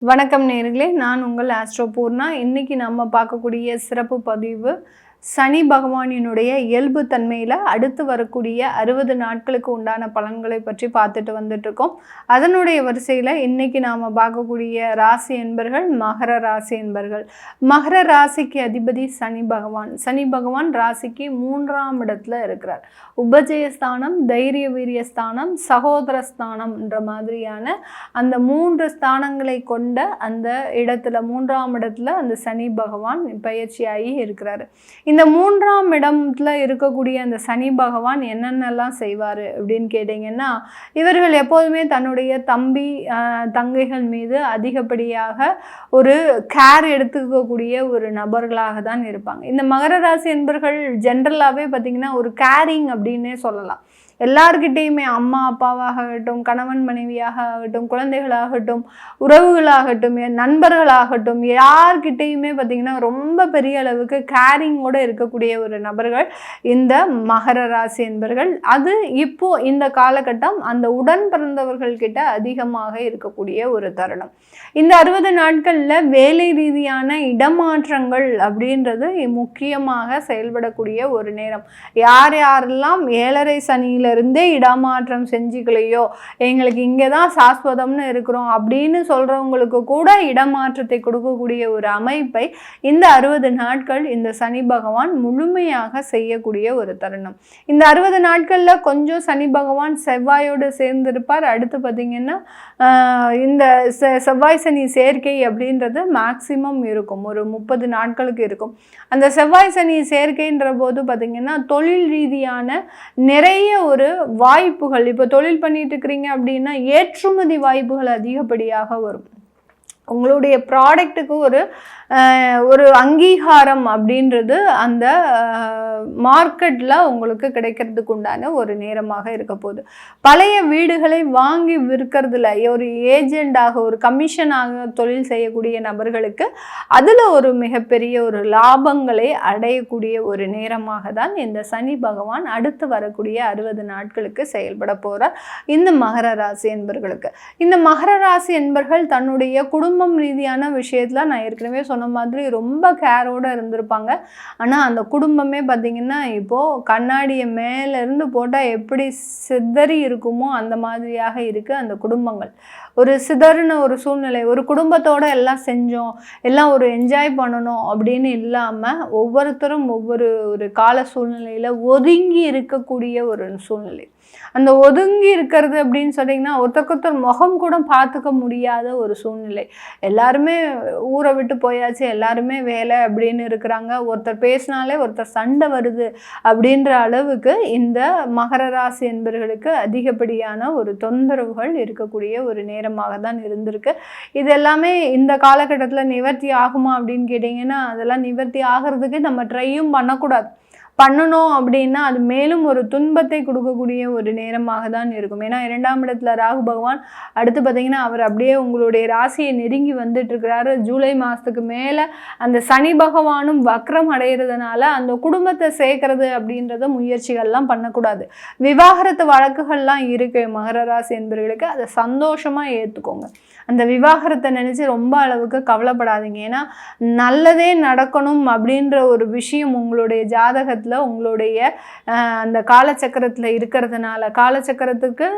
வணக்கம் நேயர்களே, நான் உங்கள் ஆஸ்ட்ரோ பூர்ணா. இன்னைக்கு நம்ம பார்க்கக்கூடிய சிறப்பு பதிவு சனி பகவானினுடைய இயல்பு தன்மையில் அடுத்து வரக்கூடிய 60 நாட்களுக்கு உண்டான பலன்களை பற்றி பார்த்துட்டு வந்துட்டு இருக்கோம். அதனுடைய வரிசையில் இன்னைக்கு நாம் பார்க்கக்கூடிய ராசி என்பர்கள் மகர ராசி என்பர்கள். மகர ராசிக்கு அதிபதி சனி பகவான். சனி பகவான் ராசிக்கு 3ஆம் இடத்துல இருக்கிறார். உபஜயஸ்தானம், தைரிய வீரிய ஸ்தானம், சகோதர ஸ்தானம்ன்ற மாதிரியான அந்த 3 ஸ்தானங்களை கொண்ட அந்த இடத்துல 3ஆம் இடத்துல அந்த சனி பகவான் பயிற்சியாகி இருக்கிறார். இந்த 3ஆம் இடத்துல இருக்கக்கூடிய அந்த சனி பகவான் என்னென்னலாம் செய்வார் அப்படின்னு கேட்டிங்கன்னா, இவர்கள் எப்போதுமே தன்னுடைய தம்பி தங்கைகள் மீது அதிகப்படியாக ஒரு கேர் எடுத்துக்கக்கூடிய ஒரு நபர்களாக தான் இருப்பாங்க. இந்த மகர ராசி என்பர்கள் ஜென்ரலாகவே பார்த்திங்கன்னா ஒரு கேரிங் அப்படின்னே சொல்லலாம். எல்லார்கிட்டேயுமே அம்மா அப்பாவாகட்டும், கணவன் மனைவியாக ஆகட்டும், குழந்தைகளாகட்டும், உறவுகளாகட்டும், நண்பர்களாகட்டும், யார்கிட்டையுமே பார்த்திங்கன்னா ரொம்ப பெரிய அளவுக்கு கேரிங்கோடு இருக்கக்கூடிய ஒரு நபர்கள் இந்த மகர ராசி என்பர்கள். அது இப்போது இந்த காலகட்டம் அந்த உடன் பிறந்தவர்கள்கிட்ட அதிகமாக இருக்கக்கூடிய ஒரு தருணம். இந்த 60 நாட்களில் வேலை ரீதியான இடமாற்றங்கள் அப்படின்றது முக்கியமாக செயல்படக்கூடிய ஒரு நேரம். யாரெல்லாம் 7.5 சனியிலிருந்தே இடமாற்றம் செஞ்சுக்கலையோ, எங்களுக்கு இங்கே தான் சாஸ்வதம்னு இருக்கிறோம் அப்படின்னு சொல்கிறவங்களுக்கு கூட இடமாற்றத்தை கொடுக்கக்கூடிய ஒரு அமைப்பை இந்த 60 நாட்கள் இந்த சனி பகவான் முழுமையாக செய்யக்கூடிய ஒரு தருணம். இந்த 60 நாட்களில் கொஞ்சம் சனி பகவான் செவ்வாயோடு சேர்ந்திருப்பார். அடுத்து பார்த்திங்கன்னா இந்த செவ்வாய் சனி சேர்க்கை அப்படின்றது மேக்சிமம் இருக்கும், ஒரு 30 நாட்களுக்கு இருக்கும். அந்த செவ்வாய் சனி சேர்க்கைன்ற போது பார்த்திங்கன்னா தொழில் ரீதியான நிறைய ஒரு வாய்ப்புகள், இப்போ தொழில் பண்ணிட்டு இருக்கிறீங்க அப்படின்னா ஏற்றுமதி வாய்ப்புகள் அதிகப்படியாக வரும். உங்களுடைய ப்ராடக்ட்டுக்கு ஒரு அங்கீகாரம் அப்படின்றது அந்த மார்க்கெட்டில் உங்களுக்கு கிடைக்கிறதுக்கு உண்டான ஒரு நேரமாக இருக்க போகுது. பழைய வீடுகளை வாங்கி விற்கிறதுல ஒரு ஏஜெண்டாக, ஒரு கமிஷனாக தொழில் செய்யக்கூடிய நபர்களுக்கு அதில் ஒரு மிகப்பெரிய ஒரு லாபங்களை அடையக்கூடிய ஒரு நேரமாக தான் இந்த சனி பகவான் அடுத்து வரக்கூடிய 60 நாட்களுக்கு செயல்பட போகிறார் இந்த மகர ராசி என்பர்களுக்கு. இந்த மகர ராசி என்பர்கள் தன்னுடைய குடும்பம் ரீதியான விஷயத்தில் நான் ஏற்கனவே சொன்ன மாதிரி ரொம்ப கேரோடு இருந்திருப்பாங்க. ஆனால் அந்த குடும்பமே பார்த்திங்கன்னா இப்போது கண்ணாடியை மேலேருந்து போட்டால் எப்படி சிதறி இருக்குமோ அந்த மாதிரியாக இருக்குது அந்த குடும்பங்கள். ஒரு சிதறின ஒரு சூழ்நிலை. ஒரு குடும்பத்தோடு எல்லாம் செஞ்சோம், எல்லாம் ஒரு என்ஜாய் பண்ணணும் அப்படின்னு இல்லாமல் ஒவ்வொருத்தரும் ஒரு கால சூழ்நிலையில் ஒதுங்கி இருக்கக்கூடிய ஒரு சூழ்நிலை. அந்த ஒதுங்கி இருக்கிறது அப்படின்னு சொன்னீங்கன்னா ஒருத்தர் முகம் கூட பார்த்துக்க முடியாத ஒரு சூழ்நிலை. எல்லாருமே ஊரை விட்டு போயாச்சு, எல்லாருமே வேலை அப்படின்னு இருக்கிறாங்க. ஒருத்தர் பேசினாலே ஒருத்தர் சண்டை வருது அப்படின்ற அளவுக்கு இந்த மகர ராசி என்பவர்களுக்கு அதிகப்படியான ஒரு தொந்தரவுகள் இருக்கக்கூடிய ஒரு நேரமாக தான் இருந்திருக்கு. இது எல்லாமே இந்த காலகட்டத்தில் நிவர்த்தி ஆகுமா அப்படின்னு கேட்டிங்கன்னா அதெல்லாம் நிவர்த்தி ஆகிறதுக்கு நம்ம ட்ரையும் பண்ணக்கூடாது. பண்ணணும் அப்படின்னா அது மேலும் ஒரு துன்பத்தை கொடுக்கக்கூடிய ஒரு நேரமாக தான் இருக்கும். ஏன்னா 2ஆம் இடத்துல ராகு பகவான், அடுத்து பார்த்திங்கன்னா அவர் அப்படியே உங்களுடைய ராசியை நெருங்கி வந்துட்டு இருக்கிறாரு. ஜூலை மாதத்துக்கு மேலே அந்த சனி பகவானும் வக்ரம் அடைகிறதுனால அந்த குடும்பத்தை சேர்க்கறது அப்படின்றத முயற்சிகள்லாம் பண்ணக்கூடாது. விவாகரத்து வழக்குகள்லாம் இருக்குது மகர ராசி என்பவர்களுக்கு, அதை சந்தோஷமாக ஏற்றுக்கோங்க. அந்த விவாகரத்தை நினச்சி ரொம்ப அளவுக்கு கவலைப்படாதீங்க. ஏன்னா நல்லதே நடக்கணும் அப்படின்ற ஒரு விஷயம் உங்களுடைய ஜாதகத்தில் உங்களுடைய அந்த காலச்சக்கரத்தில் இருக்கிறதுனால, காலச்சக்கரத்துக்கு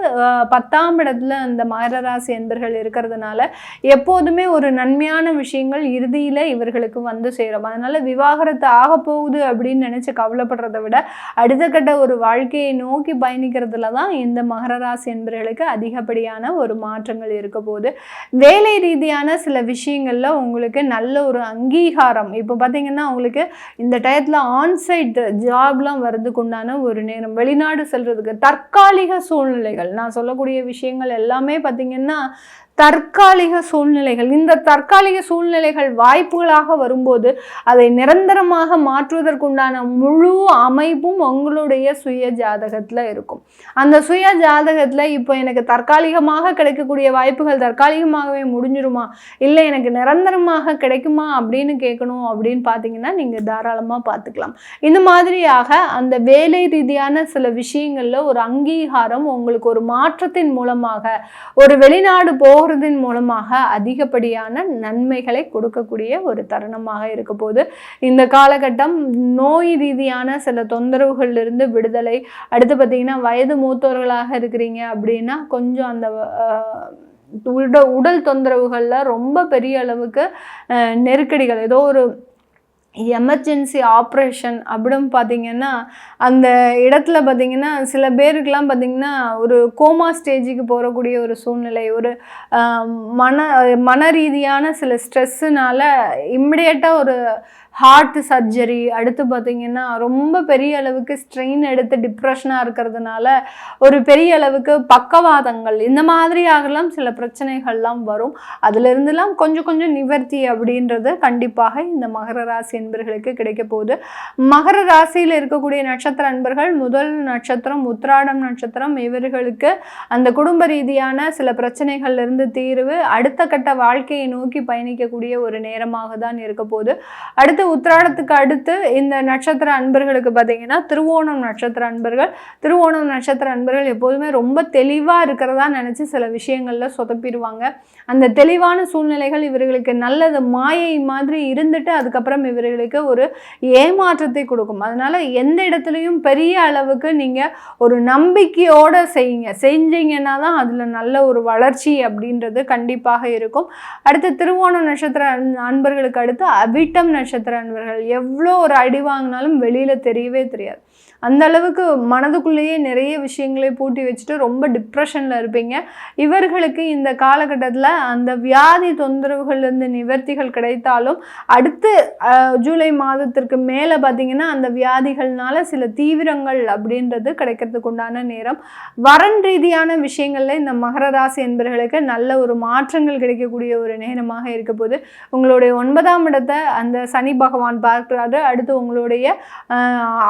10ஆம் இடத்துல அந்த மகர ராசி என்பர்கள் இருக்கிறதுனால எப்போதுமே ஒரு நன்மையான விஷயங்கள் இறுதியில் இவர்களுக்கு வந்து சேரும். அதனால் விவாகரத்து ஆக போகுது அப்படின்னு நினச்சி கவலைப்படுறதை விட அடுத்த கட்ட ஒரு வாழ்க்கையை நோக்கி பயணிக்கிறதுல தான் இந்த மகர ராசி என்பர்களுக்கு அதிகப்படியான ஒரு மாற்றங்கள் இருக்க போகுது. வேலை ரீதியான சில விஷயங்களில் உங்களுக்கு நல்ல ஒரு அங்கீகாரம், இப்போ பார்த்திங்கன்னா உங்களுக்கு இந்த டயத்தில் ஆன்சைட் ஜாப்லாம் வர்றதுக்கு உண்டான ஒரு நேரம். வெளிநாடு செல்றதுக்கு தற்காலிக சூழ்நிலைகள், நான் சொல்லக்கூடிய விஷயங்கள் எல்லாமே பார்த்திங்கன்னா தற்காலிக சூழ்நிலைகள். இந்த தற்காலிக சூழ்நிலைகள் வாய்ப்புகளாக வரும்போது அதை நிரந்தரமாக மாற்றுவதற்குண்டான முழு அமைப்பும் உங்களுடைய சுய ஜாதகத்தில் இருக்கும். அந்த சுய ஜாதகத்தில் இப்போ எனக்கு தற்காலிகமாக கிடைக்கக்கூடிய வாய்ப்புகள் தற்காலிகமாகவே முடிஞ்சிருமா, இல்லை எனக்கு நிரந்தரமாக கிடைக்குமா அப்படின்னு கேட்கணும் அப்படின்னு பார்த்தீங்கன்னா நீங்கள் தாராளமாக பார்த்துக்கலாம். இந்த மாதிரியாக அந்த வேலை ரீதியான சில விஷயங்களில் ஒரு அங்கீகாரம் உங்களுக்கு ஒரு மாற்றத்தின் மூலமாக, ஒரு வெளிநாடு போகிற போகிறதின் மூலமாக அதிகப்படியான நன்மைகளை கொடுக்கக்கூடிய ஒரு தருணமாக இருக்க போது. இந்த காலகட்டம் நோய் ரீதியான சில தொந்தரவுகளிலிருந்து விடுதலை. அடுத்து பார்த்தீங்கன்னா வயது மூத்தோர்களாக இருக்கிறீங்க அப்படின்னா கொஞ்சம் அந்த உடல் தொந்தரவுகளில் ரொம்ப பெரிய அளவுக்கு நெருக்கடிகள், ஏதோ ஒரு எமர்ஜென்சி ஆப்ரேஷன் அப்படின்னு பார்த்தீங்கன்னா அந்த இடத்துல பார்த்தீங்கன்னா சில பேருக்கெலாம் பார்த்தீங்கன்னா ஒரு கோமா ஸ்டேஜுக்கு போகக்கூடிய ஒரு சூழ்நிலை, ஒரு மன ரீதியான சில ஸ்ட்ரெஸ்ஸுனால இம்மிடியேட்டாக ஒரு ஹார்ட் சர்ஜரி, அடுத்து பார்த்திங்கன்னா ரொம்ப பெரிய அளவுக்கு ஸ்ட்ரெயின் எடுத்து டிப்ரெஷனாக இருக்கிறதுனால ஒரு பெரிய அளவுக்கு பக்கவாதங்கள், இந்த மாதிரியாகலாம் சில பிரச்சனைகள்லாம் வரும். அதிலிருந்துலாம் கொஞ்சம் கொஞ்சம் நிவர்த்தி அப்படின்றது கண்டிப்பாக இந்த மகர ராசி என்பர்களுக்கு கிடைக்க போகுது. மகர ராசியில் இருக்கக்கூடிய நட்சத்திர அன்பர்கள் முதல் நட்சத்திரம் உத்திராடம் நட்சத்திரம், இவர்களுக்கு அந்த குடும்ப ரீதியான சில பிரச்சனைகள்லேருந்து தீர்வு, அடுத்த கட்ட வாழ்க்கையை நோக்கி பயணிக்கக்கூடிய ஒரு நேரமாக தான் இருக்க போகுது. அடுத்து உத்திராடத்துக்கு அடுத்து இந்த நட்சத்திர அன்பர்களுக்கு பார்த்தீங்கன்னா திருவோணம் நட்சத்திர அன்பர்கள். திருவோணம் நட்சத்திர அன்பர்கள் எப்போதுமே ரொம்ப தெளிவாக இருக்கிறதா நினச்சி சில விஷயங்களில் சொதப்பிடுவாங்க. அந்த தெளிவான சூழ்நிலைகள் இவர்களுக்கு நல்லது மாயை மாதிரி இருந்துட்டு அதுக்கப்புறம் இவர்களுக்கு ஒரு ஏமாற்றத்தை கொடுக்கும். அதனால் எந்த இடத்துலையும் பெரிய அளவுக்கு நீங்கள் ஒரு நம்பிக்கையோடு செஞ்சீங்கன்னா தான் அதில் நல்ல ஒரு வளர்ச்சி அப்படின்றது கண்டிப்பாக இருக்கும். அடுத்து திருவோணம் நட்சத்திர அன்பர்களுக்கு அடுத்து அவிட்டம் நட்சத்திர அன்பர்கள் எவ்வளோ ஒரு அடி வாங்கினாலும் வெளியில் தெரியவே தெரியாது. அந்த அளவுக்கு மனதுக்குள்ளேயே நிறைய விஷயங்களை பூட்டி வச்சுட்டு ரொம்ப டிப்ரெஷனில் இருப்பீங்க. இவர்களுக்கு இந்த காலகட்டத்தில் அந்த வியாதி தொந்தரவுகள்லேருந்து நிவர்த்திகள் கிடைத்தாலும் அடுத்து ஜூலை மாதத்திற்கு மேலே பார்த்திங்கன்னா அந்த வியாதிகள்னால சில தீவிரங்கள் அப்படின்றது கிடைக்கிறதுக்கு உண்டான நேரம். வரன் ரீதியான விஷயங்களில் இந்த மகர ராசி என்பவர்களுக்கு நல்ல ஒரு மாற்றங்கள் கிடைக்கக்கூடிய ஒரு நேரமாக இருக்க போது. உங்களுடைய 9ஆம் இடத்தை அந்த சனி பகவான் பார்க்கிறாரு. அடுத்து உங்களுடைய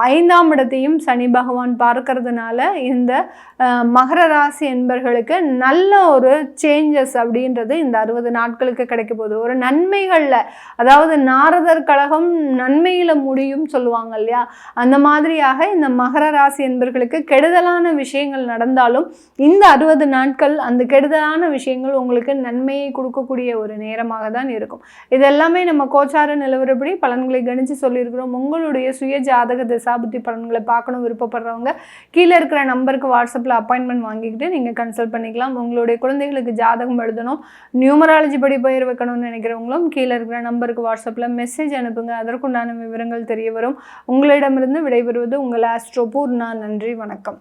5ஆம் இடத்தை சனி பகவான் பார்க்கறதுனால இந்த மகர ராசி என்பர்களுக்கு நல்ல ஒரு சேஞ்சஸ் அப்படின்றது இந்த 60 நாட்களுக்கு கிடைக்க போகுது. ஒரு நன்மைகளில், அதாவது நாரதர் கழகம் நன்மையில் முடியும் சொல்லுவாங்க இல்லையா, அந்த மாதிரியாக இந்த மகர ராசி என்பர்களுக்கு கெடுதலான விஷயங்கள் நடந்தாலும் இந்த 60 நாட்கள் அந்த கெடுதலான விஷயங்கள் உங்களுக்கு நன்மையை கொடுக்கக்கூடிய ஒரு நேரமாக தான் இருக்கும். இதெல்லாமே நம்ம கோச்சார நிலவரப்படி பலன்களை கணிச்சு சொல்லியிருக்கிறோம். உங்களுடைய சுய ஜாதக திசாபுத்தி பலன்களை பார்க்கணும் விருப்பப்படுறவங்க கீழே இருக்கிற நம்பருக்கு வாட்ஸ்அப்பில் அப்பாயின்மெண்ட் வாங்கிக்கிட்டு நீங்கள் கன்சல்ட் பண்ணிக்கலாம். உங்களுடைய குழந்தைகளுக்கு ஜாதகம் எழுதணும், நியூமராலஜி படி பெயர் வைக்கணும்னு நினைக்கிறவங்களும் கீழே இருக்கிற நம்பருக்கு வாட்ஸ்அப்பில் மெசேஜ் அனுப்புங்க. அதற்குண்டான விவரங்கள் தெரிய வரும். உங்களிடமிருந்து விடைபெறுவது உங்கள் ஆஸ்ட்ரோ பூர்ணா. நன்றி, வணக்கம்.